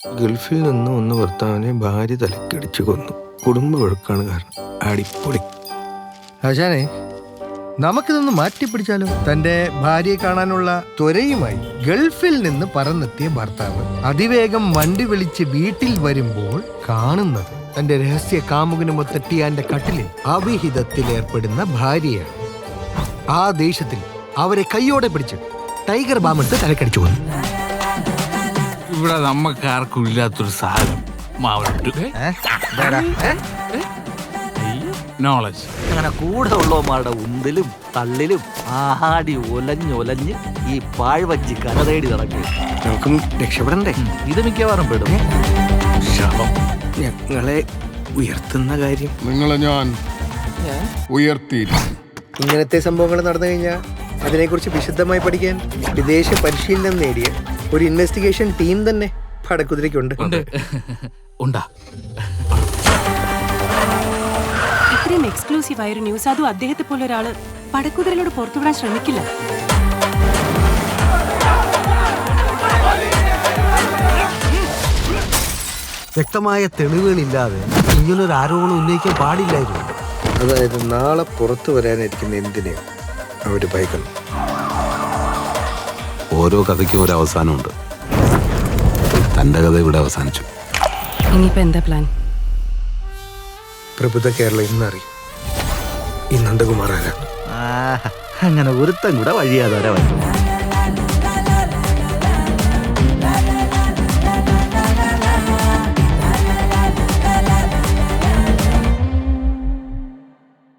ഗൾഫിൽ നിന്ന് ഒന്ന് ഭർത്താവിനെ ഭാര്യ തലക്കടിച്ചു കൊന്നു. കുടുംബ വഴക്കാണ് കാരണം. അടിപ്പൊളി. ആശാനെ, നമുക്കിതൊന്ന് മാറ്റിപ്പിടിച്ചാലോ? തന്റെ ഭാര്യയെ കാണാനുള്ള ത്വരയുമായി ഗൾഫിൽ നിന്ന് പറന്നെത്തിയ ഭർത്താവ് അതിവേഗം വണ്ടി വിളിച്ച് വീട്ടിൽ വരുമ്പോൾ കാണുന്നത് തന്റെ രഹസ്യ കാമുകനുമൊത്തെട്ടിയാന്റെ കട്ടിലിൽ അവിഹിതത്തിൽ ഏർപ്പെടുന്ന ഭാര്യയാണ്. ആ ദേഷ്യത്തിൽ അവരെ കൈയോടെ പിടിച്ച് ടൈഗർ ബാമെടുത്ത് തലക്കടിച്ചു കൊന്നു. ഇവിടെ നമുക്ക് ആർക്കും ഇല്ലാത്തൊരു സാധനം മാവിട്ട് നോളജ്. അങ്ങനെ കൂടെ ഉള്ളവന്മാരുടെ ഉന്തിലും തള്ളിലും ആഹാടി ഒലഞ്ഞൊലഞ്ഞ് ഈ പാഴ്വഞ്ചി കര തേടി നടക്കും. നമുക്കും രക്ഷപ്പെടണ്ടേ? ഇത് മിക്കവാറും പെടും. ശവം ഞങ്ങളെ ഉയർത്തുന്ന കാര്യം നിങ്ങളെ ഞാൻ ഉയർത്തിയിരിക്കും. ഇങ്ങനത്തെ സംഭവങ്ങൾ നടന്നു കഴിഞ്ഞാൽ അതിനെക്കുറിച്ച് വിശദമായി പഠിക്കാൻ വിദേശ പരിശീലനം നേടിയ ഒരു ഇൻവെസ്റ്റിഗേഷൻ ടീം തന്നെ പടക്കുതിരയ്ക്കുണ്ട്. ഉണ്ടാ ഇത്രയും എക്സ്ക്ലൂസീവ് ആയൊരു ന്യൂസ്, അതും അദ്ദേഹത്തെ പോലെ ഒരാള് പടക്കുതിരയിലൂടെ പുറത്തുവിടാൻ ശ്രമിക്കില്ല. വ്യക്തമായ തെളിവുകളില്ലാതെ ഇങ്ങനൊരു ആരോപണം ഉന്നയിക്കാൻ പാടില്ലായിരുന്നു. അതായത് നാളെ പുറത്തു വരാനിരിക്കുന്ന എന്തിനെയും അവര് ഭയക്കണം. ഓരോ കഥയ്ക്കും ഒരു അവസാനമുണ്ട്. തന്റെ കഥ ഇവിടെ അവസാനിച്ചു. ഇനിയിപ്പോ എന്താ പ്ലാൻ? പ്രബുദ്ധ കേരളം ഇന്നറിയും ഈ നന്ദകുമാർ ആരാണ്. അങ്ങനെ ഒരുത്തം കൂടെ വഴിയാതെ വരും.